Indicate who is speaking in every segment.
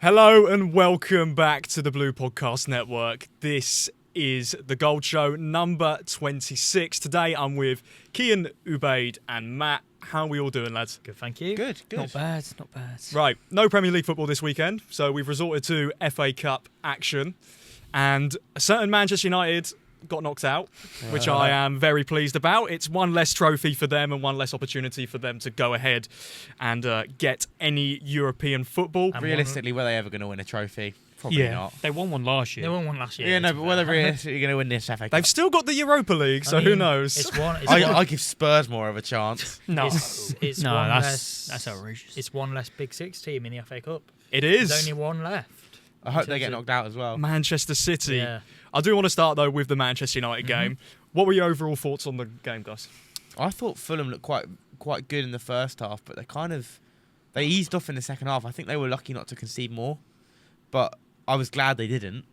Speaker 1: Hello and welcome back to the Blue Podcast Network. This is the Gold Show number 26. Today I'm with Kian, Ubaid and Matt. How are we all doing, lads?
Speaker 2: Good, thank you.
Speaker 3: Good.
Speaker 4: Not bad.
Speaker 1: Right, no Premier League football this weekend, so we've resorted to FA Cup action. And a certain Manchester United got knocked out, which I am very pleased about. It's one less trophy for them and one less opportunity for them to go ahead and get any European football.
Speaker 3: And realistically, were they ever going to win a trophy? Probably not.
Speaker 4: They won one last year.
Speaker 2: They won one last year.
Speaker 3: Yeah, no, but were they realistically going to win this FA Cup?
Speaker 1: They've still got the Europa League, so who knows?
Speaker 2: It's one.
Speaker 3: I give Spurs more of a chance.
Speaker 4: No,
Speaker 2: It's
Speaker 4: no,
Speaker 2: one
Speaker 4: that's
Speaker 2: less.
Speaker 4: outrageous.
Speaker 2: It's one less Big Six team in the FA Cup.
Speaker 1: It is.
Speaker 2: There's only one left.
Speaker 3: I hope they get knocked out as well.
Speaker 1: Manchester City.
Speaker 2: Yeah.
Speaker 1: I do want to start, though, with the Manchester United game. What were your overall thoughts on the game, guys?
Speaker 3: I thought Fulham looked quite good in the first half, but they eased off in the second half. I think they were lucky not to concede more, but I was glad they didn't.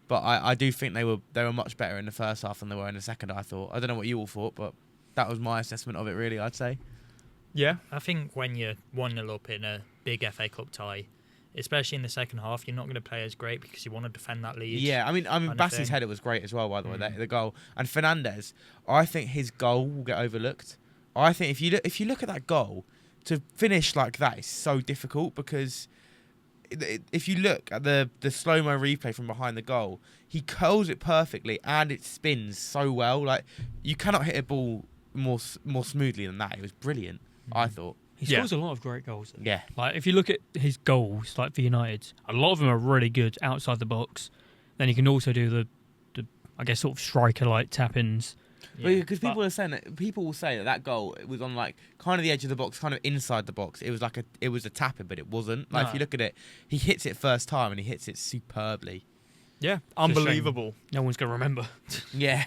Speaker 3: But I do think they were much better in the first half than they were in the second. I don't know what you all thought, but that was my assessment of it. Really, I'd say.
Speaker 1: Yeah.
Speaker 2: I think when you're 1-0 up in a big FA Cup tie, especially in the second half, you're not going to play as great because you want to defend that lead.
Speaker 3: Yeah, I mean, Bassey's header was great as well, by the way. The goal, and Fernandes, I think his goal will get overlooked. I think if you look at that goal, to finish like that is so difficult because if you look at the slow-mo replay from behind the goal, he curls it perfectly and it spins so well. Like, you cannot hit a ball more smoothly than that. It was brilliant, I thought.
Speaker 4: He scores a lot of great goals.
Speaker 3: Yeah.
Speaker 4: Like, if you look at his goals, like for United, a lot of them are really good outside the box. Then he can also do the I guess, sort of striker-like tap-ins.
Speaker 3: Yeah. Because people will say that goal was on like kind of the edge of the box, kind of inside the box. It was a tap-in, but it wasn't. Like, if you look at it, he hits it first time and he hits it superbly.
Speaker 1: Yeah, unbelievable.
Speaker 4: No one's going to remember.
Speaker 3: Yeah.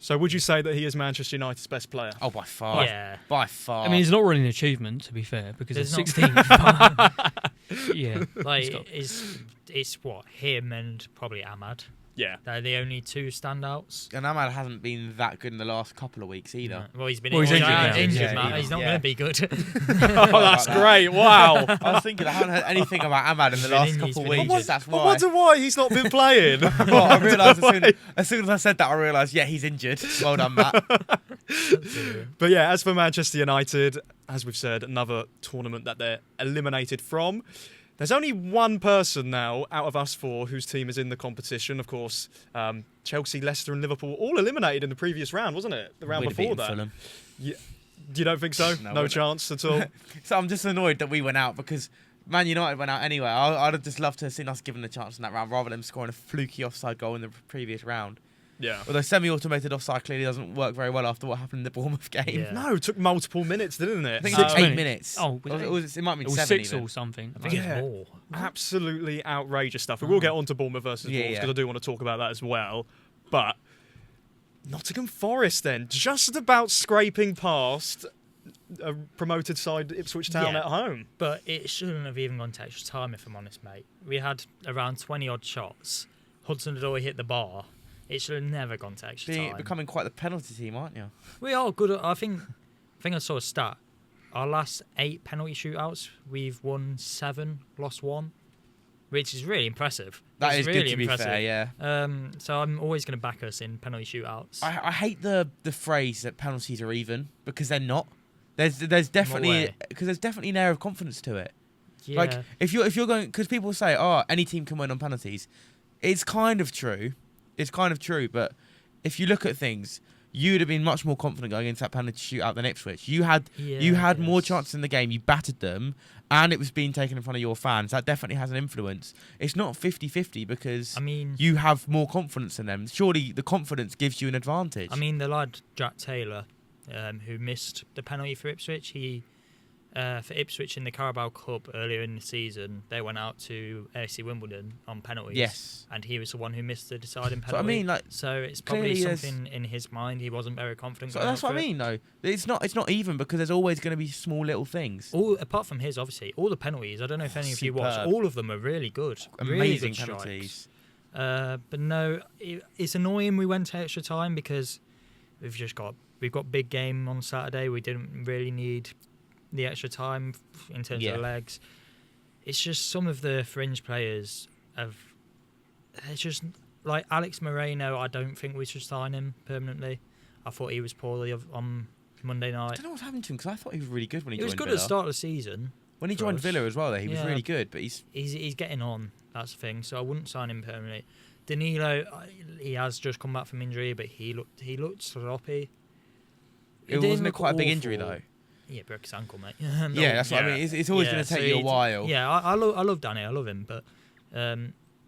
Speaker 1: So would you say that he is Manchester United's best player?
Speaker 3: Oh, by far.
Speaker 2: Yeah.
Speaker 3: By far.
Speaker 4: I mean, it's not really an achievement, to be fair, because
Speaker 2: There's
Speaker 4: it's
Speaker 2: not-
Speaker 4: 16th. Yeah.
Speaker 2: Like, it's what, him and probably Ahmad.
Speaker 1: Yeah.
Speaker 2: They're the only two standouts.
Speaker 3: And Ahmad hasn't been that good in the last couple of weeks either.
Speaker 2: No. Well, he's been
Speaker 4: Well, he's
Speaker 2: injured.
Speaker 4: injured now.
Speaker 2: Man.
Speaker 3: Yeah,
Speaker 2: He's not
Speaker 3: yeah.
Speaker 2: going to be good.
Speaker 1: Oh, that's great. Wow.
Speaker 3: I was thinking I haven't heard anything about Ahmad in the last
Speaker 2: He's
Speaker 3: couple of
Speaker 2: been
Speaker 3: weeks.
Speaker 2: injured.
Speaker 3: That's
Speaker 1: I
Speaker 3: why.
Speaker 1: wonder why he's not been playing.
Speaker 3: Well, I realised as soon as I said that, I realised, yeah, he's injured. Well done, Matt.
Speaker 1: But yeah, as for Manchester United, as we've said, another tournament that they're eliminated from. There's only one person now out of us four whose team is in the competition. Of course, Chelsea, Leicester and Liverpool all eliminated in the previous round, wasn't it? The round
Speaker 3: We'd have
Speaker 1: before
Speaker 3: beaten
Speaker 1: that.
Speaker 3: Fulham.
Speaker 1: You don't think so?
Speaker 3: No,
Speaker 1: No
Speaker 3: we're
Speaker 1: chance at all?
Speaker 3: So I'm just annoyed that we went out because Man United went out anyway. I'd have just loved to have seen us given a chance in that round rather than scoring a fluky offside goal in the previous round.
Speaker 1: Yeah.
Speaker 3: Although semi-automated offside clearly doesn't work very well after what happened in the Bournemouth game.
Speaker 2: Yeah.
Speaker 1: No, it took multiple minutes, didn't it?
Speaker 3: I think
Speaker 4: No.
Speaker 3: it took 8 minutes.
Speaker 4: Oh,
Speaker 3: it might be
Speaker 4: It was
Speaker 3: 7
Speaker 4: 6
Speaker 3: even.
Speaker 4: or something.
Speaker 2: I think
Speaker 1: Yeah.
Speaker 2: it's more.
Speaker 1: Absolutely outrageous stuff. We will get on to Bournemouth versus
Speaker 3: Yeah,
Speaker 1: Wolves because
Speaker 3: yeah.
Speaker 1: I do want to talk about that as well. But Nottingham Forest then, just about scraping past a promoted side Ipswich Town
Speaker 2: Yeah.
Speaker 1: at home.
Speaker 2: But it shouldn't have even gone to extra time, if I'm honest, mate. We had around 20-odd shots. Hudson-Odoi hit the bar. It should have never gone to extra time.
Speaker 3: Becoming quite the penalty team, aren't you?
Speaker 2: We are good. I think I saw a stat. Our last 8 penalty shootouts, we've won 7, lost 1, which is really impressive.
Speaker 3: That
Speaker 2: It's
Speaker 3: is
Speaker 2: really
Speaker 3: good to be
Speaker 2: impressive.
Speaker 3: fair, yeah.
Speaker 2: So I'm always going to back us in penalty shootouts.
Speaker 3: I hate the phrase that penalties are even because they're not. There's definitely
Speaker 2: way?
Speaker 3: because there's definitely an air of confidence to it.
Speaker 2: yeah.
Speaker 3: Like if you're going, because people say, oh, any team can win on penalties. It's kind of true. But if you look at things, you'd have been much more confident going into that penalty shootout than Ipswich. You had more
Speaker 2: yes.
Speaker 3: chances in the game. You battered them, and it was being taken in front of your fans. That definitely has an influence. It's not 50-50 because
Speaker 2: I mean,
Speaker 3: you have more confidence in them. Surely the confidence gives you an advantage.
Speaker 2: I mean, the lad Jack Taylor, who missed the penalty for Ipswich, for Ipswich in the Carabao Cup earlier in the season, they went out to AFC Wimbledon on penalties.
Speaker 3: Yes.
Speaker 2: And he was the one who missed the deciding penalty.
Speaker 3: So I mean, like,
Speaker 2: so it's probably
Speaker 3: clearly there's-
Speaker 2: something in his mind. He wasn't very confident.
Speaker 3: So
Speaker 2: going
Speaker 3: that's
Speaker 2: out
Speaker 3: what I
Speaker 2: for it.
Speaker 3: mean, though. It's not even because there's always going to be small little things.
Speaker 2: All apart from his, obviously, all the penalties. I don't know if any of you watched.
Speaker 3: Superb.
Speaker 2: All of them are really good. Really
Speaker 3: Amazing
Speaker 2: good strikes.
Speaker 3: penalties.
Speaker 2: But no, it's annoying we went to extra time because we've got big game on Saturday. We didn't really need the extra time in terms
Speaker 3: Yeah.
Speaker 2: of legs. it's just some of the fringe players they're just like Alex Moreno. I don't think we should sign him permanently. I thought he was poorly on Monday
Speaker 3: I
Speaker 2: night.
Speaker 3: don't know what's happened to him because I thought he was really good when he
Speaker 2: He was
Speaker 3: joined
Speaker 2: good
Speaker 3: Villa.
Speaker 2: at the start of the season.
Speaker 3: When he
Speaker 2: for
Speaker 3: joined
Speaker 2: us.
Speaker 3: Villa as well, though, he was
Speaker 2: Yeah.
Speaker 3: really good. But he's
Speaker 2: He's getting on. That's the thing. So I wouldn't sign him permanently. Danilo, he has just come back from injury, but he looked sloppy. He
Speaker 3: it
Speaker 2: didn't
Speaker 3: wasn't a
Speaker 2: look
Speaker 3: quite a big injury
Speaker 2: awful.
Speaker 3: though.
Speaker 2: Yeah, broke his ankle, mate.
Speaker 3: Yeah, that's what I
Speaker 1: yeah.
Speaker 3: mean. It's always going to take you a while.
Speaker 2: Yeah, I love Danny. I love him, but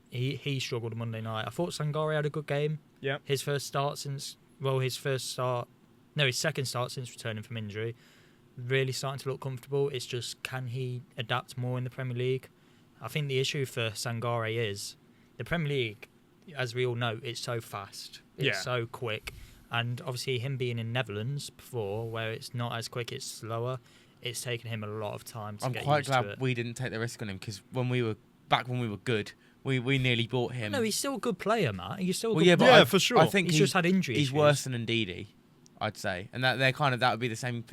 Speaker 2: he struggled Monday night. I thought Sangare had a good game.
Speaker 1: Yeah.
Speaker 2: His second start since returning from injury. Really starting to look comfortable. It's just, can he adapt more in the Premier League? I think the issue for Sangare is the Premier League, as we all know, it's so fast. It's
Speaker 1: Yeah.
Speaker 2: so quick. And obviously him being in Netherlands before, where it's not as quick, it's slower, it's taken him a lot of time to
Speaker 3: I'm
Speaker 2: get
Speaker 3: quite
Speaker 2: used to
Speaker 3: glad
Speaker 2: it.
Speaker 3: we didn't take the risk on him because when we were good, we nearly bought him.
Speaker 2: No, he's still a good player, Matt. He's still a
Speaker 3: well,
Speaker 2: good
Speaker 3: yeah, but
Speaker 2: player.
Speaker 1: Yeah, for sure.
Speaker 3: I think
Speaker 2: He's just had injury
Speaker 3: he's
Speaker 2: issues.
Speaker 3: worse than Ndidi, I'd say, and that would be the same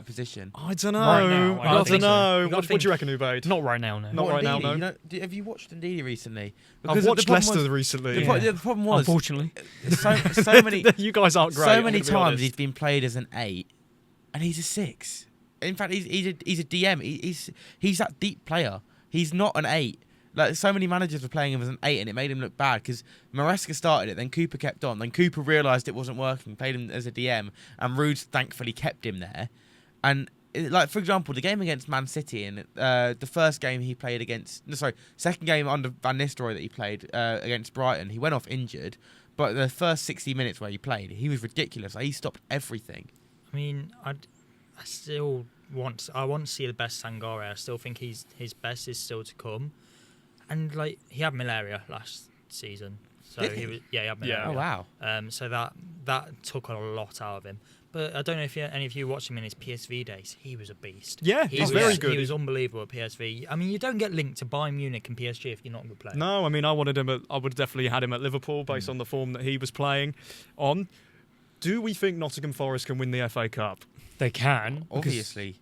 Speaker 3: position.
Speaker 1: I don't know.
Speaker 4: Right now, I
Speaker 1: I
Speaker 4: don't
Speaker 1: don't
Speaker 4: think so.
Speaker 1: know.
Speaker 2: You gotta
Speaker 1: What do you reckon, Ubaid?
Speaker 4: Not right now, no.
Speaker 1: Not
Speaker 3: What,
Speaker 1: right now,
Speaker 3: Ndidi?
Speaker 1: no.
Speaker 3: You know, have you watched Ndidi recently?
Speaker 1: I've
Speaker 3: the
Speaker 1: watched
Speaker 3: problem
Speaker 1: Leicester
Speaker 3: was-
Speaker 1: recently.
Speaker 3: The problem was
Speaker 4: Unfortunately.
Speaker 3: so many
Speaker 1: You guys aren't great.
Speaker 3: so
Speaker 1: I'm
Speaker 3: many
Speaker 1: gonna be
Speaker 3: times
Speaker 1: honest.
Speaker 3: he's been played as an 8, and he's a 6. In fact, he's a DM. He's that deep player. He's not an 8. Like so many managers were playing him as an 8, and it made him look bad because Maresca started it, then Cooper kept on, then Cooper realised it wasn't working, played him as a DM, and Rude thankfully kept him there. And like for example, the game against Man City and the first game he played second game under Van Nistelrooy that he played against Brighton, he went off injured, but the first 60 minutes where he played, he was ridiculous. Like, he stopped everything.
Speaker 2: I mean, I still want to see the best Sangare. I still think his best is still to come. And like he had malaria last season, so
Speaker 3: Did he?
Speaker 2: he had malaria.
Speaker 1: Yeah.
Speaker 3: Oh wow!
Speaker 2: So that took a lot out of him. But I don't know if any of you watched him in his PSV days. He was a beast.
Speaker 1: Yeah,
Speaker 2: he
Speaker 1: he's
Speaker 2: was,
Speaker 1: very good.
Speaker 2: He was unbelievable at PSV. I mean, you don't get linked to Bayern Munich and PSG if you're not a good player.
Speaker 1: No, I mean, I would have definitely had him at Liverpool based on the form that he was playing on. Do we think Nottingham Forest can win the FA Cup?
Speaker 4: They can. because
Speaker 3: Obviously,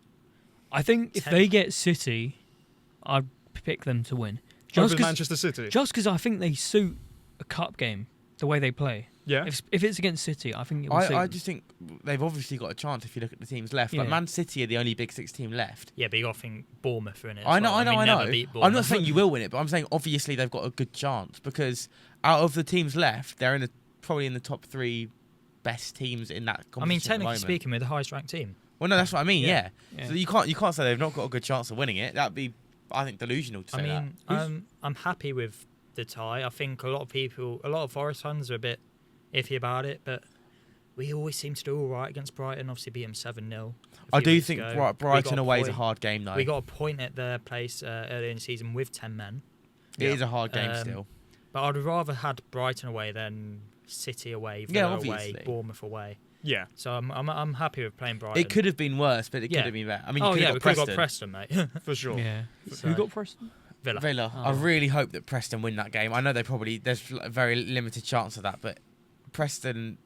Speaker 4: I think if they get City, I'd pick them to win. Just
Speaker 1: Over
Speaker 4: 'cause-
Speaker 1: Manchester City?
Speaker 4: Just because I think they suit a cup game, the way they play.
Speaker 1: Yeah.
Speaker 4: If it's against City, I think it will suit
Speaker 3: I
Speaker 4: them.
Speaker 3: just think they've obviously got a chance if you look at the teams left.
Speaker 4: Yeah.
Speaker 3: Like Man City are the only Big Six team left.
Speaker 2: Yeah, but you got to think Bournemouth are in it.
Speaker 3: I know.
Speaker 2: Never beat
Speaker 3: I'm
Speaker 2: Bournemouth.
Speaker 3: not saying you will win it, but I'm saying obviously they've got a good chance because out of the teams left, they're probably in the top 3 best teams in that competition.
Speaker 2: I mean,
Speaker 3: at the
Speaker 2: technically
Speaker 3: moment.
Speaker 2: speaking, we're the highest ranked team.
Speaker 3: Well, no, that's what I mean. Yeah.
Speaker 4: Yeah.
Speaker 3: So you can't say they've not got a good chance of winning it. That'd be, I think, delusional to say
Speaker 2: I mean,
Speaker 3: that.
Speaker 2: I'm happy with the tie. I think a lot of Forest fans are a bit iffy about it, but we always seem to do all right against Brighton. Obviously, beat them 7-0.
Speaker 3: I do think Brighton away is a hard game though.
Speaker 2: We got a point at their place earlier in the season with 10 men.
Speaker 3: It is a hard game
Speaker 2: Um,
Speaker 3: still.
Speaker 2: But I'd rather had Brighton away than City away,
Speaker 3: Yeah,
Speaker 2: Villa away,
Speaker 3: obviously.
Speaker 2: Bournemouth away.
Speaker 1: Yeah.
Speaker 2: So I'm happy with playing Brighton.
Speaker 3: It could have been worse, but it could
Speaker 2: Yeah.
Speaker 3: have been better. I mean,
Speaker 2: Oh
Speaker 3: you
Speaker 2: yeah,
Speaker 3: could
Speaker 2: we
Speaker 3: have
Speaker 2: could have
Speaker 3: Preston.
Speaker 2: got Preston, mate.
Speaker 1: For sure.
Speaker 4: Yeah.
Speaker 2: So-
Speaker 4: Who got Preston?
Speaker 2: Villa.
Speaker 3: Villa. I
Speaker 4: Oh.
Speaker 3: really hope that Preston win that game. I know there's a very limited chance of that, but Preston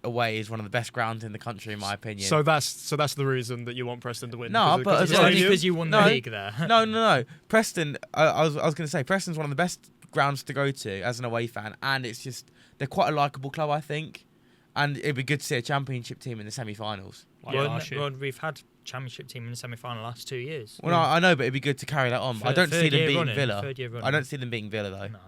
Speaker 3: away is one of the best grounds in the country, in my opinion.
Speaker 1: So that's the reason that you want Preston to win.
Speaker 3: No,
Speaker 1: because
Speaker 3: but
Speaker 1: of
Speaker 2: Is
Speaker 1: the
Speaker 2: it only
Speaker 1: stadium?
Speaker 2: because you won the
Speaker 3: No.
Speaker 2: league there?
Speaker 3: no. Preston. I was going to say Preston's one of the best grounds to go to as an away fan, and it's just they're quite a likable club, I think, and it'd be good to see a championship team in the semi-finals.
Speaker 4: Like last year.
Speaker 2: Well, we've had championship team in the semi-final the last 2 years.
Speaker 3: Well, no, I know, but it'd be good to carry that on. I don't see them beating Villa. I don't see them beating Villa though.
Speaker 2: No.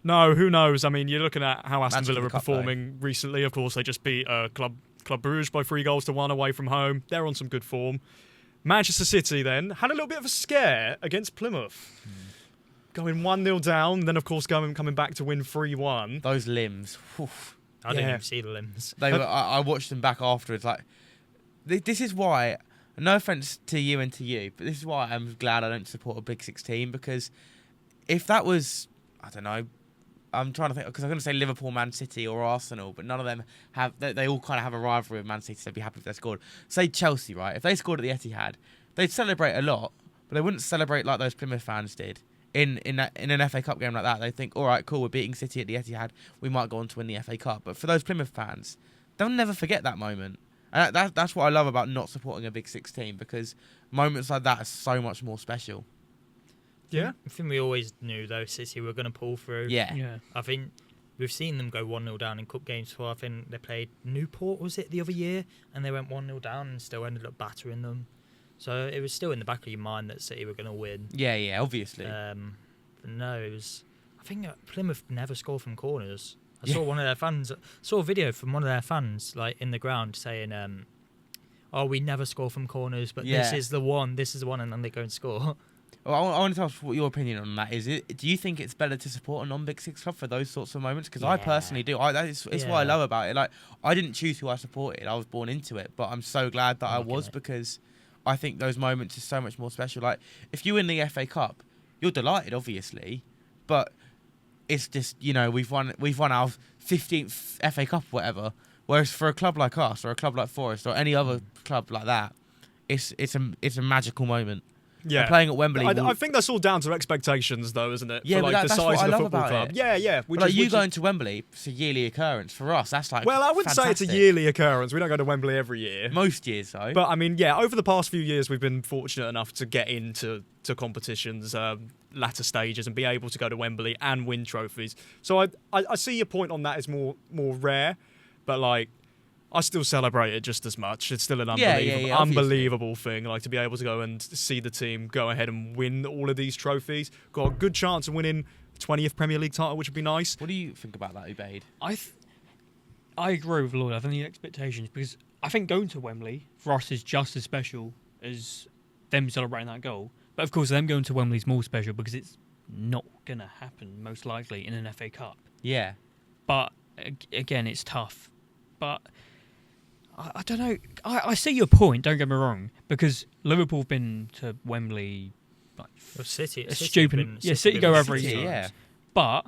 Speaker 1: No, who knows? I mean, you're looking at how Aston
Speaker 3: Imagine
Speaker 1: Villa
Speaker 3: the
Speaker 1: are
Speaker 3: cup, though.
Speaker 1: performing recently. Of course, they just beat Club Brugge by 3-1 away from home. They're on some good form. Manchester City then had a little bit of a scare against Plymouth. Going 1-0 down, then of course coming back to win 3-1.
Speaker 3: Those limbs. Whew.
Speaker 2: I didn't
Speaker 1: Yeah.
Speaker 2: even see the limbs.
Speaker 3: They were. I watched them back afterwards. Like, this is why. No offense to you and to you, but this is why I'm glad I don't support a Big Six team, because if that was, I don't know, I'm trying to think, because I'm going to say Liverpool, Man City, or Arsenal, but none of them have. They all kind of have a rivalry with Man City, so they'd be happy if they scored. Say Chelsea, right? If they scored at the Etihad, they'd celebrate a lot, but they wouldn't celebrate like those Plymouth fans did. In an FA Cup game like that, they think, all right, cool, we're beating City at the Etihad, we might go on to win the FA Cup. But for those Plymouth fans, they'll never forget that moment. And that's what I love about not supporting a Big Six team, because moments like that are so much more special.
Speaker 1: Yeah.
Speaker 2: I think we always knew, though, City were going to pull through.
Speaker 3: Yeah.
Speaker 4: Yeah.
Speaker 2: I think we've seen them go 1-0 down in cup games before. I think they played Newport, was it, the other year? And they went 1-0 down and still ended up battering them. So it was still in the back of your mind that City were going to win.
Speaker 3: Yeah, obviously.
Speaker 2: But no, it was... I think Plymouth never score from corners. I
Speaker 3: Yeah.
Speaker 2: saw one of their fans... saw a video from one of their fans, like, in the ground saying... oh, we never score from corners, but this
Speaker 3: Yeah.
Speaker 2: is the one, and then they go and score.
Speaker 3: Well, I want to ask what your opinion on that is. Do you think it's better to support a non-Big Six club for those sorts of moments? Because I
Speaker 2: Yeah.
Speaker 3: personally do. It's what I love about it. Like, I didn't choose who I supported. I was born into it, but I'm so glad that I
Speaker 2: Okay.
Speaker 3: was, because I think those moments are so much more special. Like, if you win the FA Cup, you're delighted, obviously, but it's just, we've won our 15th FA Cup, or whatever. Whereas for a club like us, or a club like Forest, or any other club like that, it's a magical moment.
Speaker 1: Yeah.
Speaker 3: And playing at Wembley.
Speaker 1: I think that's all down to expectations, though, isn't it?
Speaker 3: Yeah,
Speaker 1: for,
Speaker 3: but
Speaker 1: like, the
Speaker 3: that's
Speaker 1: size
Speaker 3: what I
Speaker 1: of the
Speaker 3: love
Speaker 1: football
Speaker 3: about
Speaker 1: club.
Speaker 3: it.
Speaker 1: Yeah.
Speaker 3: You going to Wembley, it's a yearly occurrence. For us, that's like
Speaker 1: Well, I wouldn't say it's a
Speaker 3: fantastic.
Speaker 1: yearly occurrence. We don't go to Wembley every year.
Speaker 3: Most years, though.
Speaker 1: But I mean, yeah, over the past few years, we've been fortunate enough to get into competitions, latter stages, and be able to go to Wembley and win trophies. So I see your point on that is more rare, but like, I still celebrate it just as much. It's still an
Speaker 3: Obviously.
Speaker 1: unbelievable thing, like, to be able to go and see the team go ahead and win all of these trophies. Got a good chance of winning 20th Premier League title, which would be nice.
Speaker 3: What do you think about that, Ubaid?
Speaker 4: I agree with Lloyd. I think the expectations, because I think going to Wembley for us is just as special as them celebrating that goal. But of course, them going to Wembley is more special because it's not going to happen, most likely, in an FA Cup.
Speaker 3: Yeah.
Speaker 4: But again, it's tough. But I don't know. I see your point, don't get me wrong, because Liverpool have been to Wembley like
Speaker 2: Well, City
Speaker 4: stupid. City go every
Speaker 3: City,
Speaker 4: year.
Speaker 3: yeah.
Speaker 4: But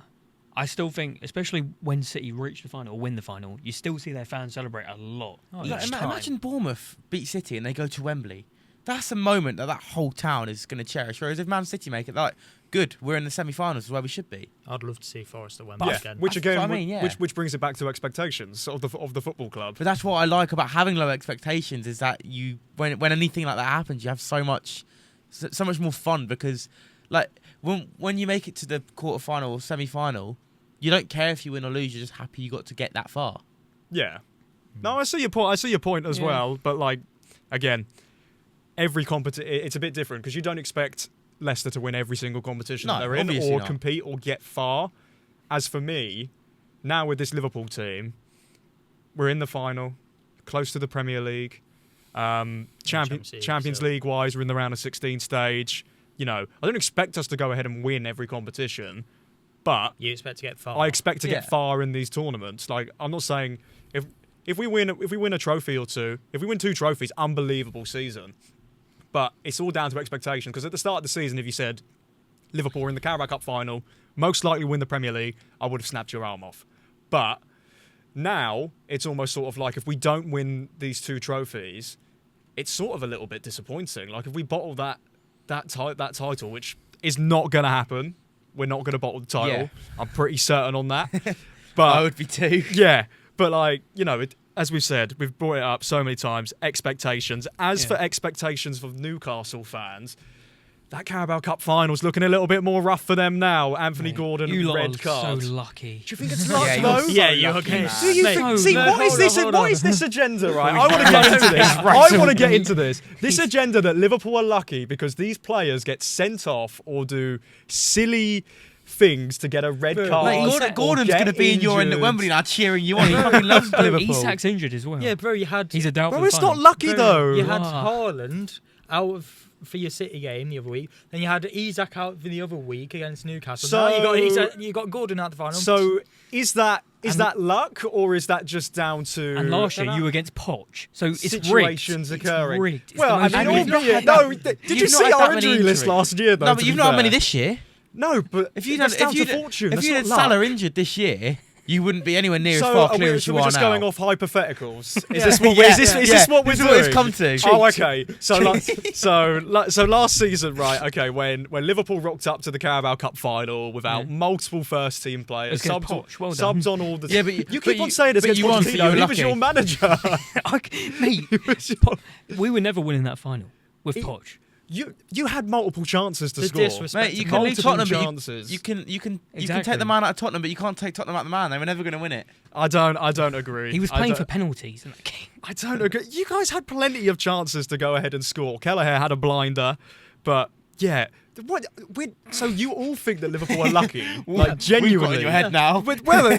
Speaker 4: I still think, especially when City reach the final or win the final, you still see their fans celebrate a lot.
Speaker 2: Oh,
Speaker 4: each
Speaker 2: yeah.
Speaker 4: time.
Speaker 3: Imagine Bournemouth beat City and they go to Wembley. That's a moment that whole town is going to cherish. Whereas if Man City make it, they're like, good, we're in the semi-finals, is where we should be.
Speaker 2: I'd love to see Forest at Wembley
Speaker 1: Yeah,
Speaker 2: again.
Speaker 1: which
Speaker 3: That's
Speaker 1: again,
Speaker 3: what I mean, yeah.
Speaker 1: which brings it back to expectations of the football club.
Speaker 3: But that's what I like about having low expectations, is that when anything like that happens, you have so much more fun, because like when you make it to the quarter-final or semi-final, you don't care if you win or lose, you're just happy you got to get that far.
Speaker 1: Yeah. No, I see your point. I see your point as
Speaker 4: Yeah.
Speaker 1: well. But like, again, every it's a bit different, because you don't expect Leicester to win every single competition
Speaker 3: No,
Speaker 1: that they're in,
Speaker 3: obviously
Speaker 1: or
Speaker 3: not.
Speaker 1: compete or get far. As for me, now with this Liverpool team, we're in the final, close to the Premier League. Champions League wise, we're in the round of 16 stage. I don't expect us to go ahead and win every competition, but
Speaker 2: You expect to get far.
Speaker 1: I expect to
Speaker 3: Yeah.
Speaker 1: get far in these tournaments. Like, I'm not saying if we win a trophy or two, if we win 2 trophies, unbelievable season. But it's all down to expectation, because at the start of the season, if you said Liverpool are in the Carabao Cup final, most likely win the Premier League, I would have snapped your arm off. But now it's almost sort of like, if we don't win these 2 trophies, it's sort of a little bit disappointing. Like, if we bottle that title, which is not going to happen, we're not going to bottle the title.
Speaker 3: Yeah.
Speaker 1: I'm pretty certain on that. But
Speaker 3: I would be too.
Speaker 1: yeah, but like, as we've said, we've brought it up so many times, expectations. As
Speaker 4: Yeah.
Speaker 1: for expectations for Newcastle fans, that Carabao Cup final's looking a little bit more rough for them now. Anthony
Speaker 4: Mate,
Speaker 1: Gordon,
Speaker 4: you lot
Speaker 1: red
Speaker 4: are
Speaker 1: card.
Speaker 4: so lucky.
Speaker 1: Do you think it's luck,
Speaker 3: Yeah,
Speaker 1: though?
Speaker 3: you're
Speaker 2: Yeah,
Speaker 3: so
Speaker 2: you're
Speaker 3: lucky,
Speaker 2: okay.
Speaker 3: man.
Speaker 1: Do you
Speaker 4: Mate,
Speaker 1: think?
Speaker 4: no,
Speaker 1: See,
Speaker 4: no,
Speaker 1: what is
Speaker 4: hold
Speaker 1: this?
Speaker 4: on, hold
Speaker 1: What
Speaker 4: on.
Speaker 1: is this agenda, right?
Speaker 4: We
Speaker 1: I want to
Speaker 4: can't
Speaker 1: get into
Speaker 4: do
Speaker 1: this.
Speaker 4: this, right,
Speaker 1: I want to
Speaker 4: so
Speaker 1: get
Speaker 4: we-
Speaker 1: into this. This agenda that Liverpool are lucky because these players get sent off or do silly things to get a red
Speaker 4: Mate,
Speaker 1: card.
Speaker 3: Mate, Gordon's
Speaker 1: going
Speaker 3: going to be in your end at Wembley now, cheering you on. He fucking loves Liverpool.
Speaker 4: Isak's injured as well.
Speaker 2: Yeah, bro, you had
Speaker 4: He's a doubtful.
Speaker 1: Bro, it's not lucky though.
Speaker 2: You had
Speaker 4: Ah.
Speaker 2: Haaland out for your City game the other week. Then you had Isak out for the other week against Newcastle.
Speaker 1: So-
Speaker 2: Now you got Gordon out the final.
Speaker 1: So is that
Speaker 2: And-
Speaker 1: that luck, or is that just down to
Speaker 4: And last year
Speaker 2: Dunno.
Speaker 4: you were against Poch, so it's
Speaker 1: situations
Speaker 4: rigged.
Speaker 1: occurring?
Speaker 4: It's rigged. It's
Speaker 1: Well,
Speaker 4: the most
Speaker 1: I mean,
Speaker 3: rigged.
Speaker 1: no,
Speaker 3: You've not had
Speaker 1: no.
Speaker 3: that-
Speaker 1: Did you
Speaker 3: you've not
Speaker 1: see
Speaker 3: had
Speaker 1: our
Speaker 3: that many
Speaker 1: injury list
Speaker 3: injuries.
Speaker 1: last year? Though,
Speaker 3: No,
Speaker 1: to
Speaker 3: but
Speaker 1: be
Speaker 3: you've not had
Speaker 1: fair?
Speaker 3: many this year.
Speaker 1: No, but
Speaker 3: If you'd
Speaker 1: it's
Speaker 3: had,
Speaker 1: down
Speaker 3: if
Speaker 1: to
Speaker 3: you'd,
Speaker 1: fortune.
Speaker 3: if
Speaker 1: That's
Speaker 3: you
Speaker 1: not
Speaker 3: had
Speaker 1: luck.
Speaker 3: Salah injured this year, you wouldn't be anywhere near
Speaker 1: So
Speaker 3: as far
Speaker 1: are
Speaker 3: clear
Speaker 1: we,
Speaker 3: as
Speaker 1: so
Speaker 3: you
Speaker 1: we're
Speaker 3: are
Speaker 1: just
Speaker 3: now.
Speaker 1: going off hypotheticals. Is
Speaker 2: Yeah.
Speaker 1: this what?
Speaker 3: Yeah,
Speaker 1: Is this
Speaker 3: yeah.
Speaker 1: what we're
Speaker 3: This is
Speaker 1: doing?
Speaker 3: what it's come to.
Speaker 1: Oh, okay. So last season, right? Okay, when Liverpool rocked up to the Carabao Cup final without multiple first team players,
Speaker 4: Against
Speaker 1: subs,
Speaker 4: Poch, well done.
Speaker 1: subs on all the.
Speaker 3: Yeah, but
Speaker 1: you
Speaker 3: but
Speaker 1: keep on saying this
Speaker 3: but
Speaker 1: against
Speaker 3: you won, so you
Speaker 1: Pochettino.
Speaker 3: were
Speaker 1: He was
Speaker 3: lucky.
Speaker 1: your manager.
Speaker 4: Mate, we were never winning that final with Poch.
Speaker 1: You had multiple chances to
Speaker 2: The
Speaker 1: score.
Speaker 2: disrespect
Speaker 3: Mate, you
Speaker 2: to
Speaker 3: can leave
Speaker 1: multiple
Speaker 3: Tottenham, but
Speaker 1: chances.
Speaker 3: you can take
Speaker 4: Exactly.
Speaker 3: the man out of Tottenham, but you can't take Tottenham out of the man. They were never going to win it.
Speaker 1: I don't agree.
Speaker 4: He was
Speaker 1: I
Speaker 4: playing
Speaker 1: don't-
Speaker 4: for penalties in that game.
Speaker 1: I don't agree. You guys had plenty of chances to go ahead and score. Kelleher had a blinder, but yeah. So you all think that Liverpool are lucky? Like genuinely,
Speaker 3: We've got it in your head now.
Speaker 1: But, well,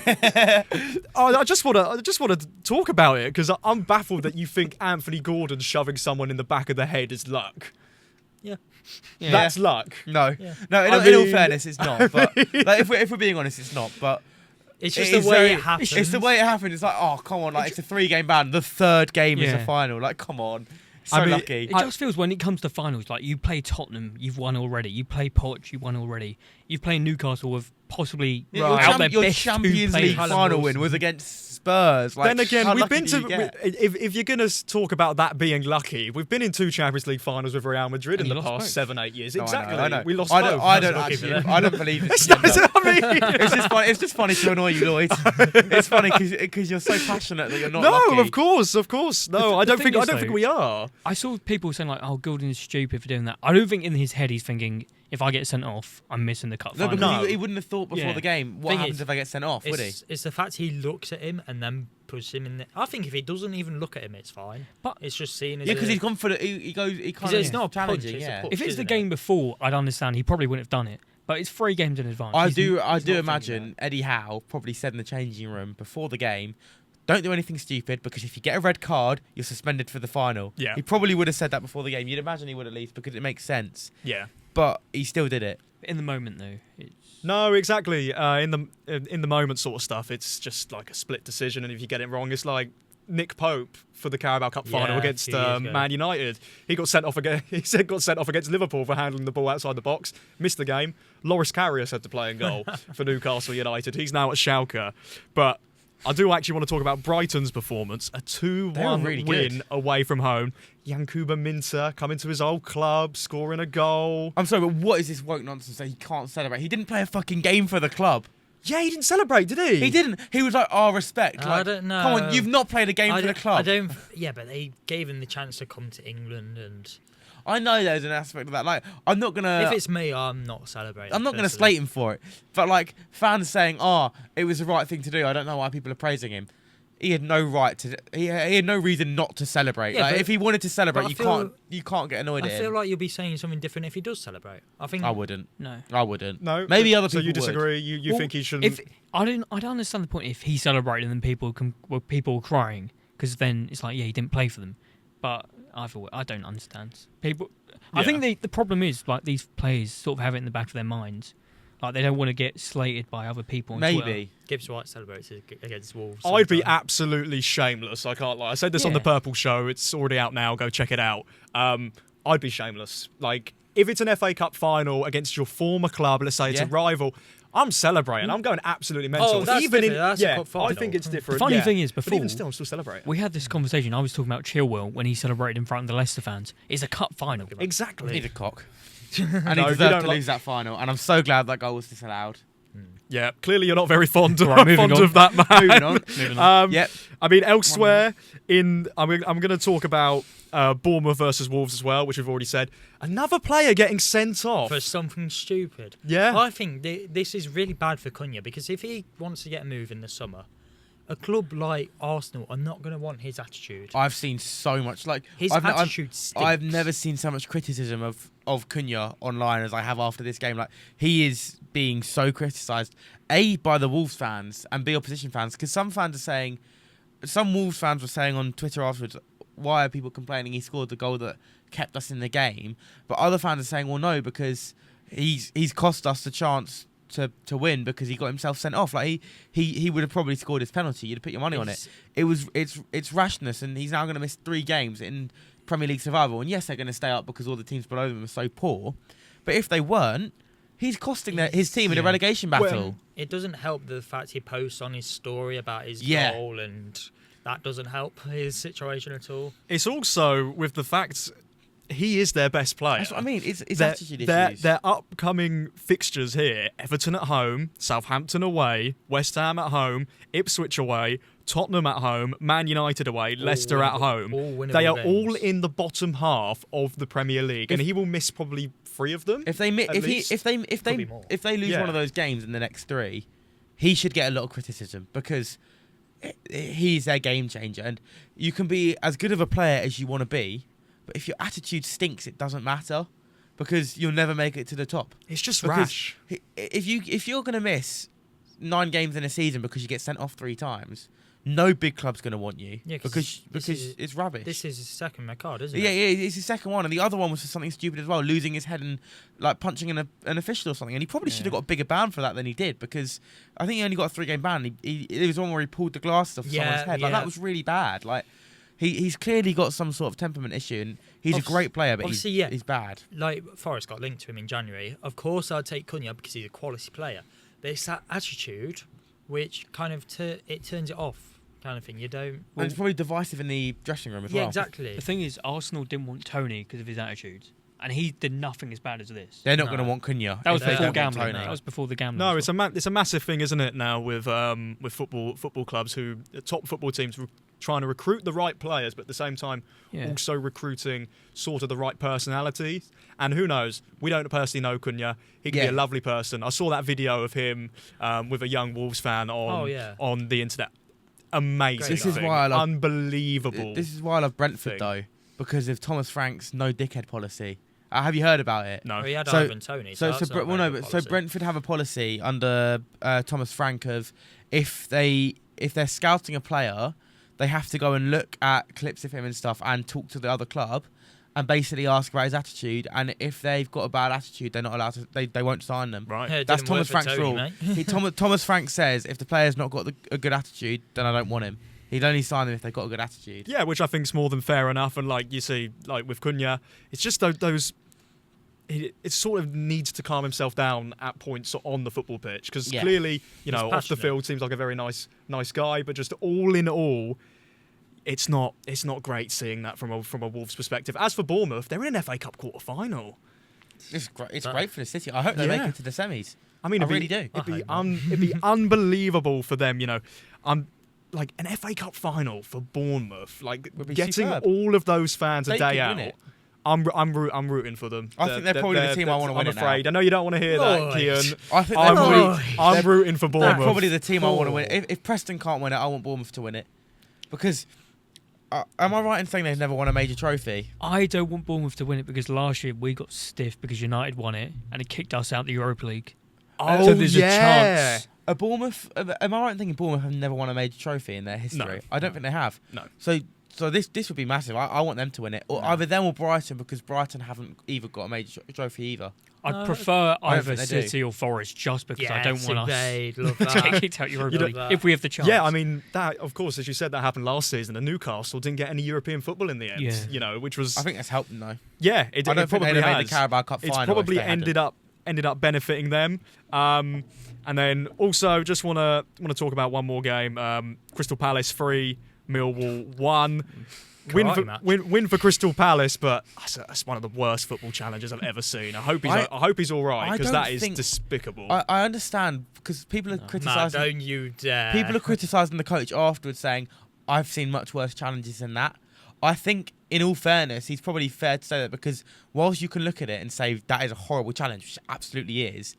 Speaker 1: I just want to talk about it because I'm baffled that you think Anthony Gordon shoving someone in the back of the head is luck.
Speaker 2: Yeah.
Speaker 4: Yeah.
Speaker 1: That's luck.
Speaker 3: No,
Speaker 2: Yeah.
Speaker 3: no. In,
Speaker 1: I
Speaker 3: in all
Speaker 1: mean-
Speaker 3: fairness, it's not. But like, if we're being honest, it's not. But
Speaker 2: It's just
Speaker 3: it is
Speaker 2: the way
Speaker 3: very-
Speaker 2: it happens.
Speaker 3: It's the way it happened. It's like, oh, come on, like it's a 3-game ban. The third game is
Speaker 4: Yeah.
Speaker 3: the final. Like, come on, so
Speaker 1: I mean,
Speaker 3: lucky.
Speaker 4: It just feels when it comes to finals, like you play Tottenham, you've won already. You play Poch, you won already. You've played Newcastle with possibly
Speaker 3: Your,
Speaker 4: out their
Speaker 3: your
Speaker 4: best
Speaker 3: Champions
Speaker 4: two
Speaker 3: League
Speaker 4: players.
Speaker 3: final win was against Spurs. Like,
Speaker 1: Then again,
Speaker 3: how
Speaker 1: we've
Speaker 3: lucky
Speaker 1: been
Speaker 3: do
Speaker 1: to.
Speaker 3: you get?
Speaker 1: If you're going to talk about that being lucky, we've been in 2 Champions League finals with Real Madrid
Speaker 4: And
Speaker 1: in
Speaker 4: you
Speaker 1: the
Speaker 4: lost
Speaker 1: past
Speaker 4: both.
Speaker 1: 7-8 years.
Speaker 3: No,
Speaker 1: Exactly.
Speaker 3: I know.
Speaker 1: We lost
Speaker 3: I
Speaker 1: both.
Speaker 3: don't, I don't
Speaker 2: That's lucky
Speaker 3: actually.
Speaker 2: for them.
Speaker 3: I don't believe this.
Speaker 1: It's not, I mean,
Speaker 3: It's just funny to annoy you, Lloyd. It's funny because you're so passionate that you're not
Speaker 1: no,
Speaker 3: lucky.
Speaker 1: of course. No,
Speaker 4: The
Speaker 1: I don't
Speaker 4: thing
Speaker 1: think. I
Speaker 4: is,
Speaker 1: don't think
Speaker 4: though,
Speaker 1: we are.
Speaker 4: I saw people saying like, "Oh, Gordon is stupid for doing that." I don't think in his head he's thinking, "If I get sent off, I'm missing the cup
Speaker 3: No,
Speaker 4: final."
Speaker 3: because
Speaker 1: No.
Speaker 3: he wouldn't have thought before
Speaker 4: Yeah.
Speaker 3: the game. What
Speaker 2: Thing
Speaker 3: happens
Speaker 2: is,
Speaker 3: if I get sent off? Would he?
Speaker 2: It's the fact he looks at him and then puts him in. I think if he doesn't even look at him, it's fine.
Speaker 4: But-
Speaker 2: It's just seen as
Speaker 3: Yeah, because
Speaker 2: a-
Speaker 3: he's confident. He goes. He kind
Speaker 2: it's
Speaker 3: of
Speaker 2: not a punch,
Speaker 3: challenging.
Speaker 2: it's a
Speaker 3: Yeah.
Speaker 2: push.
Speaker 4: If it's the
Speaker 2: isn't
Speaker 4: game
Speaker 2: it?
Speaker 4: before, I'd understand. He probably wouldn't have done it. But it's 3 games in advance.
Speaker 3: I
Speaker 4: He's
Speaker 3: do.
Speaker 4: n-
Speaker 3: I
Speaker 4: he's
Speaker 3: do
Speaker 4: not thinking
Speaker 3: imagine Eddie Howe probably said in the changing room before the game, "Don't do anything stupid because if you get a red card, you're suspended for the final."
Speaker 1: Yeah.
Speaker 3: He probably would have said that before the game. You'd imagine he would at least because it makes sense.
Speaker 1: Yeah.
Speaker 3: But he still did it.
Speaker 4: that. In the moment, though, it's
Speaker 1: No, exactly. In the moment sort of stuff, it's just like a split decision, and if you get it wrong, it's like Nick Pope for the Carabao Cup final
Speaker 2: Yeah,
Speaker 1: against
Speaker 2: a few years ago.
Speaker 1: Man United. He got sent off again. Got sent off against Liverpool for handling the ball outside the box. Missed the game. Loris Karius had to play in goal for Newcastle United. He's now at Schalke. But I do actually want to talk about Brighton's performance. A 2-1
Speaker 3: really
Speaker 1: win
Speaker 3: good.
Speaker 1: away from home. Yankuba Minter coming to his old club, scoring a goal.
Speaker 3: I'm sorry, but what is this woke nonsense that he can't celebrate? He didn't play a fucking game for the club.
Speaker 1: Yeah, he didn't celebrate, did he?
Speaker 3: He didn't. He was like, "Oh, respect."
Speaker 2: I
Speaker 3: Like,
Speaker 2: don't know.
Speaker 3: Come on, you've not played a game
Speaker 2: I
Speaker 3: for the
Speaker 2: don't-
Speaker 3: club.
Speaker 2: I don't. Yeah, but they gave him the chance to come to England, and
Speaker 3: I know there's an aspect of that. Like, I'm not gonna.
Speaker 2: if it's me, I'm not celebrating.
Speaker 3: I'm not going to
Speaker 2: personally.
Speaker 3: slate him for it, but like fans saying, "Oh, it was the right thing to do." I don't know why people are praising him. He had no right to. He had no reason not to celebrate.
Speaker 2: Yeah,
Speaker 3: like,
Speaker 2: but-
Speaker 3: if he wanted to celebrate,
Speaker 2: but I
Speaker 3: you
Speaker 2: feel-
Speaker 3: can't get annoyed
Speaker 2: I
Speaker 3: at him.
Speaker 2: feel like you'll be saying something different if he does celebrate. I think
Speaker 3: I wouldn't.
Speaker 4: no.
Speaker 3: I wouldn't.
Speaker 1: No.
Speaker 3: Maybe other
Speaker 1: So
Speaker 3: people
Speaker 1: you disagree? You
Speaker 4: Well,
Speaker 1: think he shouldn't?
Speaker 4: If I don't understand the point. If he celebrated and people were crying, because then it's like, yeah, he didn't play for them. But either way, I don't understand. People, I think the problem is like these players sort of have it in the back of their minds, like they don't want to get slated by other people. On Twitter.
Speaker 3: Maybe.
Speaker 2: Gibbs White celebrates against Wolves.
Speaker 1: I'd be
Speaker 2: sometime.
Speaker 1: absolutely shameless. I can't lie. I said this on the
Speaker 4: Yeah.
Speaker 1: Purple Show. It's already out now. Go check it out. I'd be shameless. Like, if it's an FA Cup final against your former club, let's say it's a
Speaker 3: Yeah.
Speaker 1: rival, I'm celebrating. I'm going absolutely mental.
Speaker 2: Oh, that's
Speaker 1: even in,
Speaker 2: different. That's a
Speaker 1: yeah,
Speaker 2: cup
Speaker 1: I
Speaker 2: final.
Speaker 1: think it's
Speaker 4: The
Speaker 1: different.
Speaker 4: funny
Speaker 1: yeah.
Speaker 4: thing is,
Speaker 1: but
Speaker 4: before
Speaker 1: even still, I'm still celebrating.
Speaker 4: we had this conversation, I was talking about Chilwell when he celebrated in front of the Leicester fans. It's a cup final.
Speaker 1: Exactly.
Speaker 3: Need a cock. And
Speaker 1: No,
Speaker 3: he
Speaker 1: you
Speaker 3: deserved
Speaker 1: don't
Speaker 3: to
Speaker 1: like-
Speaker 3: lose that final. And I'm so glad that goal was disallowed.
Speaker 1: Yeah, clearly you're not very fond of,
Speaker 4: Right, moving
Speaker 1: fond
Speaker 4: on.
Speaker 1: of that man.
Speaker 3: Moving on.
Speaker 4: Moving on.
Speaker 3: Yep.
Speaker 1: I mean, elsewhere I'm going to talk about Bournemouth versus Wolves as well, which we've already said. Another player getting sent off.
Speaker 2: for something stupid.
Speaker 1: Yeah.
Speaker 2: I think this is really bad for Cunha because if he wants to get a move in the summer, a club like Arsenal are not going to want his attitude.
Speaker 3: I've seen so much. Like
Speaker 2: His
Speaker 3: I've,
Speaker 2: attitude stinks.
Speaker 3: I've never seen so much criticism of Cunha online as I have after this game. Like he is being so criticised, A, by the Wolves fans and B, opposition fans, because some Wolves fans were saying on Twitter afterwards, why are people complaining he scored the goal that kept us in the game? But other fans are saying, well, no, because he's cost us the chance to win because he got himself sent off. Like he would have probably scored his penalty. You'd have put your money on it. It's rashness, and he's now going to miss 3 games in Premier League survival. And yes, they're going to stay up because all the teams below them are so poor. But if they weren't, he's costing his team in a
Speaker 4: Yeah.
Speaker 3: relegation battle.
Speaker 2: It doesn't help the fact he posts on his story about his
Speaker 3: Yeah.
Speaker 2: goal, and that doesn't help his situation at all.
Speaker 1: It's also with the fact he is their best player.
Speaker 3: That's what I mean. It's
Speaker 1: their,
Speaker 3: attitude
Speaker 1: their,
Speaker 3: issues.
Speaker 1: their upcoming fixtures here: Everton at home, Southampton away, West Ham at home, Ipswich away, Tottenham at home, Man United away, Leicester at home. They are all in the bottom half of the Premier League, and he will miss probably 3 of them.
Speaker 3: If they lose
Speaker 1: Yeah.
Speaker 3: one of those games in the next 3, he should get a lot of criticism because he's their game changer. And you can be as good of a player as you want to be, but if your attitude stinks, it doesn't matter because you'll never make it to the top.
Speaker 1: It's just
Speaker 3: Because
Speaker 1: rash.
Speaker 3: if you're gonna miss 9 games in a season because you get sent off 3 times, no big club's gonna want you because it's rubbish.
Speaker 2: This is his second red card, isn't
Speaker 3: Yeah,
Speaker 2: it?
Speaker 3: it's his second one, and the other one was for something stupid as well, losing his head and like punching an official or something. And he probably should have got a bigger ban for that than he did because I think he only got a 3-game ban. It was one where he pulled the glass off someone's head. Like that was really bad. Like he's clearly got some sort of temperament issue, and he's a great player, but he's bad.
Speaker 2: Like Forrest got linked to him in January. Of course, I'd take Cunha because he's a quality player, but it's that attitude which kind of it turns it off. Kind of thing. You don't.
Speaker 3: And it's probably divisive in the dressing room as well.
Speaker 2: Yeah, exactly.
Speaker 4: The thing is, Arsenal didn't want Tony because of his attitude, and he did nothing as bad as this.
Speaker 3: They're not going to want Cunha.
Speaker 4: That was
Speaker 3: if they
Speaker 4: before
Speaker 3: don't want
Speaker 4: gambling.
Speaker 3: Tony.
Speaker 4: That was before the gambling.
Speaker 1: No,
Speaker 4: stuff.
Speaker 1: it's a massive thing, isn't it? Now with football clubs who top football teams trying to recruit the right players, but at the same time also recruiting sort of the right personality. And who knows? We don't personally know Cunha. He could be a lovely person. I saw that video of him with a young Wolves fan on the internet. Amazing.
Speaker 3: This is why I love
Speaker 1: unbelievable.
Speaker 3: This is why I love Brentford though, because of Thomas Frank's no dickhead policy. Have you heard about it?
Speaker 1: No.
Speaker 2: Well, he had Ivan Toney. So
Speaker 3: Brentford have a policy under Thomas Frank of if they're scouting a player, they have to go and look at clips of him and stuff and talk to the other club and basically ask about his attitude. And if they've got a bad attitude, they're not allowed to. They won't sign them.
Speaker 1: Right.
Speaker 2: Yeah,
Speaker 3: That's Thomas Frank's rule. Thomas Frank says if the player's not got a good attitude, then I don't want him. He'd only sign them if they've got a good attitude.
Speaker 1: Yeah, which I think is more than fair enough. And like you see, like with Cunha, it's just those. It sort of needs to calm himself down at points on the football pitch because clearly, off the field seems like a very nice guy, but just all in all, it's not great seeing that from a Wolves perspective. As for Bournemouth, they're in an FA Cup quarter-final.
Speaker 3: It's great. It's great for the City. I hope they make it to the semis.
Speaker 1: I mean,
Speaker 3: I really do.
Speaker 1: It'd be unbelievable for them. Like an FA Cup final for Bournemouth, like getting
Speaker 3: superb.
Speaker 1: all of those fans a
Speaker 3: They
Speaker 1: day
Speaker 3: could
Speaker 1: out.
Speaker 3: win it.
Speaker 1: I'm rooting for them.
Speaker 3: I think they're probably the team I want to win it
Speaker 1: I'm afraid.
Speaker 3: now.
Speaker 1: I know you don't want to hear that, Kian.
Speaker 3: I think
Speaker 1: I'm rooting for
Speaker 3: they're
Speaker 1: Bournemouth.
Speaker 3: probably the team I want to win. If Preston can't win it, I want Bournemouth to win it. Because, am I right in saying they've never won a major trophy?
Speaker 4: I don't want Bournemouth to win it because last year we got stiff because United won it and it kicked us out the Europa League.
Speaker 1: Oh,
Speaker 4: so there's a chance.
Speaker 3: Am I right in thinking Bournemouth have never won a major trophy in their history?
Speaker 1: No.
Speaker 3: I don't think they have.
Speaker 1: No.
Speaker 3: So this would be massive. I want them to win it, or either them or Brighton, because Brighton haven't either got a major trophy either.
Speaker 4: I'd prefer
Speaker 3: I don't
Speaker 4: either
Speaker 3: think they do.
Speaker 4: City or Forest just because I don't want us
Speaker 2: love
Speaker 4: to
Speaker 2: that.
Speaker 4: get kicked out Europa
Speaker 2: You
Speaker 4: League
Speaker 2: don't-
Speaker 4: if we have the chance.
Speaker 1: Yeah, I mean that. Of course, as you said, that happened last season. And Newcastle didn't get any European football in the end.
Speaker 4: Yeah.
Speaker 1: Which was
Speaker 3: I think that's helped them though.
Speaker 1: yeah. It
Speaker 3: I don't think
Speaker 1: probably
Speaker 3: they'd have
Speaker 1: has.
Speaker 3: made the Carabao Cup final.
Speaker 1: It's
Speaker 3: if
Speaker 1: probably
Speaker 3: they hadn't.
Speaker 1: ended up benefiting them. And then also just want to talk about one more game. Crystal Palace 3, Millwall 1. Win for Crystal Palace, but that's one of the worst football challenges I've ever seen. I hope he's all right because that is despicable.
Speaker 3: I understand because people are criticising.
Speaker 2: don't you dare.
Speaker 3: People are criticising the coach afterwards, saying, "I've seen much worse challenges than that." I think, in all fairness, he's probably fair to say that because whilst you can look at it and say that is a horrible challenge, which it absolutely is,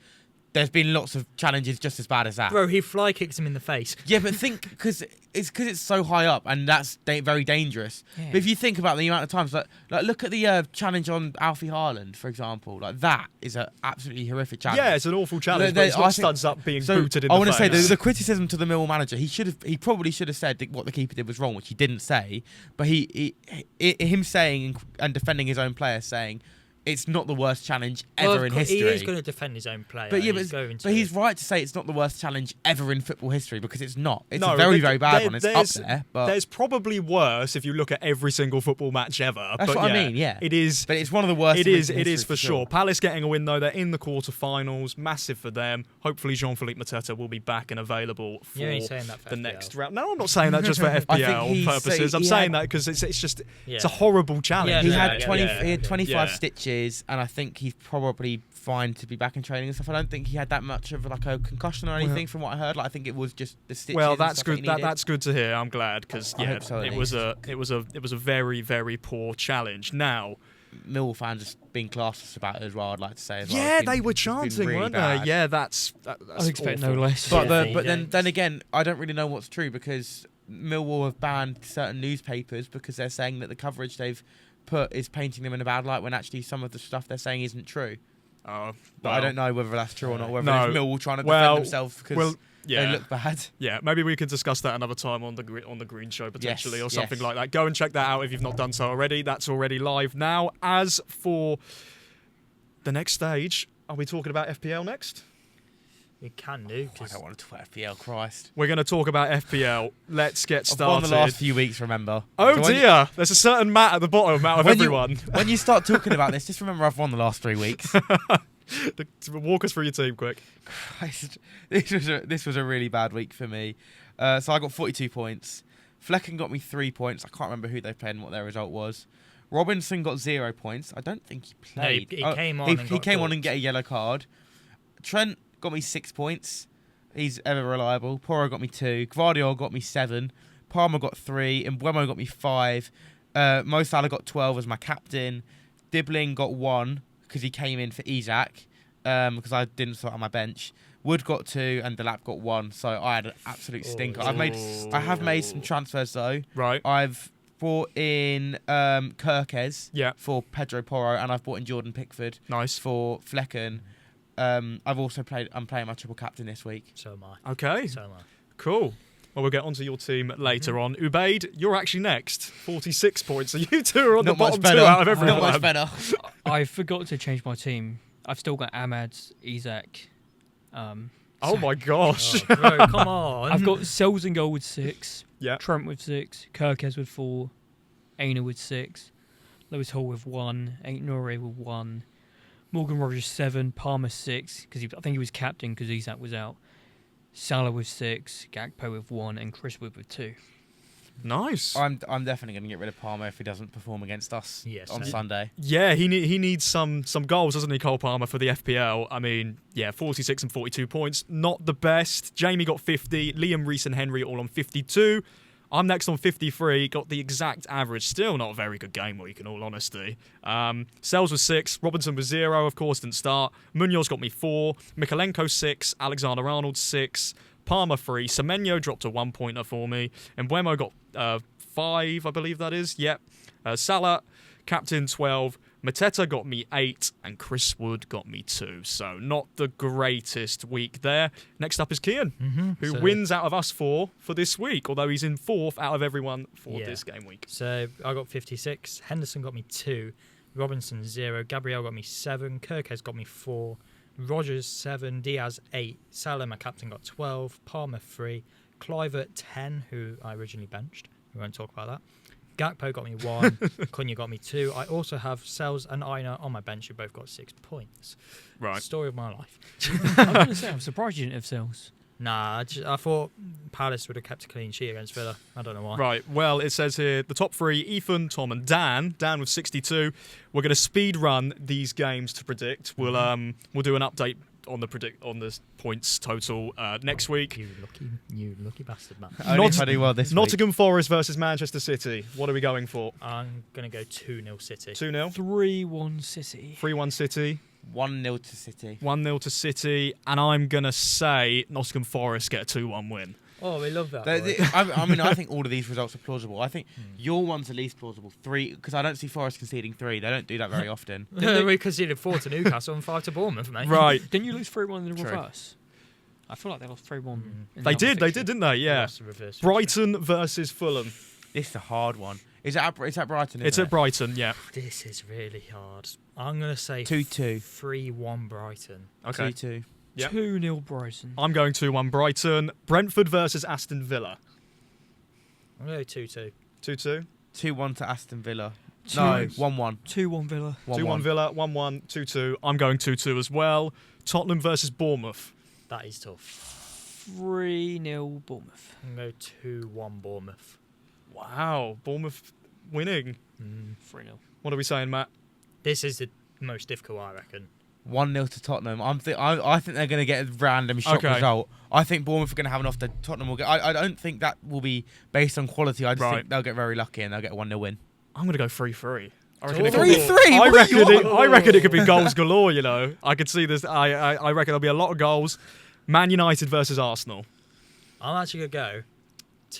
Speaker 3: there's been lots of challenges just as bad as that.
Speaker 2: Bro, he fly kicks him in the face.
Speaker 3: Yeah, but think because it's so high up and that's very dangerous.
Speaker 4: Yeah.
Speaker 3: But if you think about the amount of times, like look at the challenge on Alfie Haaland, for example, like that is an absolutely horrific challenge.
Speaker 1: Yeah, it's an awful challenge. But it's
Speaker 3: I
Speaker 1: not
Speaker 3: think-
Speaker 1: studs up being
Speaker 3: So
Speaker 1: booted in
Speaker 3: I
Speaker 1: the
Speaker 3: want to say
Speaker 1: face.
Speaker 3: the criticism to the Millwall manager. He probably should have said that what the keeper did was wrong, which he didn't say. But him saying and defending his own player, saying it's not the worst challenge ever in history.
Speaker 2: He is going to defend his own player.
Speaker 3: But yeah, but he's right to say it's not the worst challenge ever in football history because it's not. It's a very, very bad one. It's up there. But
Speaker 1: there's probably worse if you look at every single football match ever.
Speaker 3: That's
Speaker 1: but
Speaker 3: what I mean, yeah.
Speaker 1: It is.
Speaker 3: But it's one of the worst.
Speaker 1: It is for sure. Palace getting a win, though. They're in the quarterfinals. Massive for them. Hopefully Jean-Philippe Mateta will be back and available for the next round. No, I'm not saying that just for FPL purposes. I'm saying that because it's just it's a horrible challenge.
Speaker 3: He had 25 stitches, and I think he's probably fine to be back in training and stuff. I don't think he had that much of like a concussion or anything from what I heard. Like I think it was just the stitches.
Speaker 1: Well, that's good. That's good to hear. I'm glad because it was a very, very poor challenge. Now,
Speaker 3: Millwall fans have been classless about it as well. I'd like to say as well.
Speaker 1: Yeah, they were chanting, weren't they? Yeah, that's
Speaker 4: I expect no less.
Speaker 3: But then again, I don't really know what's true because Millwall have banned certain newspapers because they're saying that the coverage they've put is painting them in a bad light when actually some of the stuff they're saying isn't true. But I don't know whether that's true or not. Whether it's Millwall trying to defend themselves because they look bad.
Speaker 1: Yeah, maybe we could discuss that another time on the Green Show potentially or something like that. Go and check that out if you've not done so already. That's already live now. As for the next stage, are we talking about FPL next?
Speaker 2: We can do.
Speaker 3: I don't want to talk FPL, Christ.
Speaker 1: We're going to talk about FPL. Let's get started.
Speaker 3: I've won the last few weeks, remember.
Speaker 1: Oh so dear, there's a certain Matt at the bottom out of everyone.
Speaker 3: When you start talking about this, just remember I've won the last 3 weeks.
Speaker 1: Walk us through your team quick.
Speaker 3: Christ. This was a really bad week for me. So I got 42 points. Flecken got me 3 points. I can't remember who they played and what their result was. Robinson got 0 points. I don't think he played.
Speaker 2: No, he came on.
Speaker 3: He came on and get a yellow card. Trent got me 6 points. He's ever reliable. Porro got me 2. Gvardiol got me 7. Palmer got 3. And Mbeumo got me 5. Mo Salah got 12 as my captain. Dibbling got 1 because he came in for Isak because I didn't start on my bench. Wood got 2 and Delap got 1. So I had an absolute stinker. I have made some transfers though.
Speaker 1: Right.
Speaker 3: I've brought in Kirkes for Pedro Porro, and I've brought in Jordan Pickford for Flecken. I'm playing my triple captain this week.
Speaker 2: So am I.
Speaker 1: Okay. So am I. Cool. Well, we'll get onto your team later on. Ubaid, you're actually next. 46 points. So you two are on the bottom 2 out of everyone.
Speaker 3: Not much better.
Speaker 4: I forgot to change my team. I've still got Ahmad, Isak.
Speaker 1: Oh my gosh.
Speaker 2: Oh, bro, come on.
Speaker 4: I've got Sells and goal with 6.
Speaker 1: Yeah.
Speaker 4: Trent with 6. Kirkes with 4. Aina with 6. Lewis Hall with 1. Aït-Nouri with 1. Morgan Rogers 7. Palmer 6. Because I think he was captain because Isak was out. Salah with 6. Gakpo with 1. And Chris Wood with 2.
Speaker 1: Nice.
Speaker 3: I'm definitely going to get rid of Palmer if he doesn't perform against us on Sunday.
Speaker 1: Yeah, he needs some goals, doesn't he, Cole Palmer, for the FPL? I mean, 46 and 42 points. Not the best. Jamie got 50. Liam, Reese and Henry all on 52. I'm next on 53. Got the exact average. Still not a very good game week, in all honesty. Sells was 6. Robinson was 0, of course, didn't start. Munoz got me 4. Mikalenko 6. Alexander-Arnold 6. Palmer 3. Semenyo dropped a 1-pointer for me. And Mbeumo got 5, I believe that is. Yep. Salah, captain 12. Mateta got me 8. And Chris Wood got me 2. So not the greatest week there. Next up is Kian, who wins out of us 4 for this week. Although he's in 4th out of everyone for this game week.
Speaker 2: So I got 56. Henderson got me 2. Robinson 0. Gabriel got me 7. Kirkes got me 4. Rogers 7, Diaz 8, Salah, my captain, got 12, Palmer 3, Kluivert 10, who I originally benched. We won't talk about that. Gakpo got me 1, Cunha got me 2. I also have Sells and Aina on my bench who both got 6 points.
Speaker 1: Right.
Speaker 2: Story of my life.
Speaker 4: I'm going to say, I'm surprised you didn't have Sells.
Speaker 2: Nah, I thought Palace would have kept a clean sheet against Villa. I don't know why.
Speaker 1: Right, well, it says here, the top 3, Ethan, Tom and Dan. Dan with 62. We're going to speed run these games to predict. We'll do an update on the points total next week.
Speaker 2: You lucky bastard, man.
Speaker 3: Only if I do well this
Speaker 1: Nottingham Forest versus Manchester City. What are we going for?
Speaker 2: I'm going to go 2-0 City.
Speaker 1: 2-0?
Speaker 4: 3-1 City.
Speaker 1: 3-1 City.
Speaker 3: 1-0 to City.
Speaker 1: 1-0 to City. And I'm going to say Nottingham Forest get a 2-1 win.
Speaker 2: Oh, we love that.
Speaker 3: I think all of these results are plausible. I think your one's the least plausible. 3, because I don't see Forest conceding 3. They don't do that very often.
Speaker 2: We conceded 4 to Newcastle and 5 to Bournemouth, mate.
Speaker 1: Right.
Speaker 4: Didn't you lose 3-1 in the reverse? I feel like they lost 3-1.
Speaker 1: They did, didn't they? Yeah. Brighton versus Fulham.
Speaker 3: This is a hard one. Is it at Brighton?
Speaker 1: It's
Speaker 3: isn't
Speaker 1: at
Speaker 3: it?
Speaker 1: Brighton, yeah.
Speaker 2: This is really hard. I'm going to say
Speaker 3: 2-2.
Speaker 2: 3-1 Brighton.
Speaker 1: Okay.
Speaker 3: 2-2.
Speaker 1: Yep.
Speaker 4: 2-0 Brighton.
Speaker 1: I'm going 2-1 Brighton. Brentford versus Aston Villa.
Speaker 2: I'm going to go 2-2.
Speaker 1: 2-2.
Speaker 3: 2-1 to Aston Villa.
Speaker 4: Two-
Speaker 3: No, 1-1.
Speaker 4: 2-1 Villa.
Speaker 1: 2-1 Villa. 1-1. 2-2. I'm going 2-2 as well. Tottenham versus Bournemouth.
Speaker 2: That is tough.
Speaker 4: 3-0 Bournemouth.
Speaker 2: I'm going to go 2-1 Bournemouth.
Speaker 1: Wow. Bournemouth winning.
Speaker 4: 3-0.
Speaker 1: What are we saying, Matt?
Speaker 2: This is the most difficult, I reckon.
Speaker 3: 1-0 to Tottenham. I think they're going to get a random shock
Speaker 1: Okay.
Speaker 3: result. I think Bournemouth are going to have enough that Tottenham will get. I don't think that will be based on quality. I just
Speaker 1: Right.
Speaker 3: think they'll get very lucky and they'll get a 1-0 win.
Speaker 1: I'm going to go 3-3. I reckon
Speaker 2: Ooh.
Speaker 1: it could be-
Speaker 3: 3-3?
Speaker 1: I
Speaker 3: What are
Speaker 1: reckon
Speaker 3: you
Speaker 1: it,
Speaker 3: on?
Speaker 1: I reckon it could be goals galore, you know. I could see this. I reckon there'll be a lot of goals. Man United versus Arsenal.
Speaker 2: I'm actually going to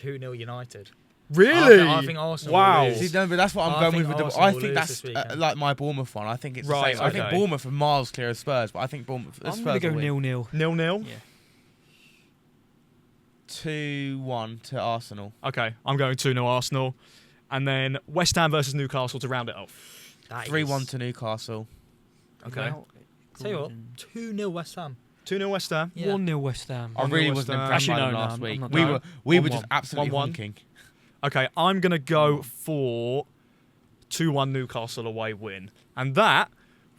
Speaker 2: go 2-0 United.
Speaker 1: Really?
Speaker 2: I think Arsenal
Speaker 1: Wow.
Speaker 2: will lose.
Speaker 3: See, no, but that's what I'm
Speaker 2: I
Speaker 3: going
Speaker 2: think
Speaker 3: with.
Speaker 2: Arsenal
Speaker 3: I
Speaker 2: will
Speaker 3: think
Speaker 2: lose
Speaker 3: that's
Speaker 2: this weekend.
Speaker 3: like my Bournemouth one. I think it's
Speaker 1: Right,
Speaker 3: the same. I think
Speaker 1: okay.
Speaker 3: Bournemouth are miles clear of Spurs, but I think Bournemouth.
Speaker 4: I'm
Speaker 3: Spurs
Speaker 4: going to go
Speaker 3: will win.
Speaker 4: 0-0.
Speaker 1: 0-0?
Speaker 4: Yeah.
Speaker 3: 2-1 to Arsenal.
Speaker 1: Okay, I'm going 2-0 Arsenal. And then West Ham versus Newcastle to round it off.
Speaker 2: That
Speaker 3: 3-1
Speaker 2: is-
Speaker 3: to Newcastle.
Speaker 1: Okay.
Speaker 4: Well,
Speaker 2: Tell you what,
Speaker 4: Gordon.
Speaker 2: 2-0 West Ham.
Speaker 1: 2-0 West Ham.
Speaker 2: Yeah.
Speaker 4: 1-0 West Ham.
Speaker 3: I
Speaker 1: 1-0
Speaker 3: really
Speaker 1: West
Speaker 3: wasn't
Speaker 1: Ham.
Speaker 3: impressed by
Speaker 4: Actually,
Speaker 3: them
Speaker 4: no,
Speaker 3: last
Speaker 4: I'm
Speaker 3: week.
Speaker 4: not.
Speaker 3: We
Speaker 1: No.
Speaker 3: were we were
Speaker 1: 1-1.
Speaker 3: just absolutely
Speaker 1: 1-1.
Speaker 3: honking.
Speaker 1: Okay, I'm going to go for 2-1 Newcastle away win. And that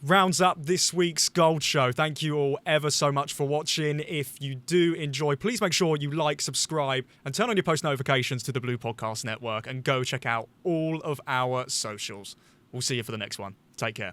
Speaker 1: rounds up this week's Gold Show. Thank you all ever so much for watching. If you do enjoy, please make sure you like, subscribe, and turn on your post notifications to the Blue Podcast Network and go check out all of our socials. We'll see you for the next one. Take care.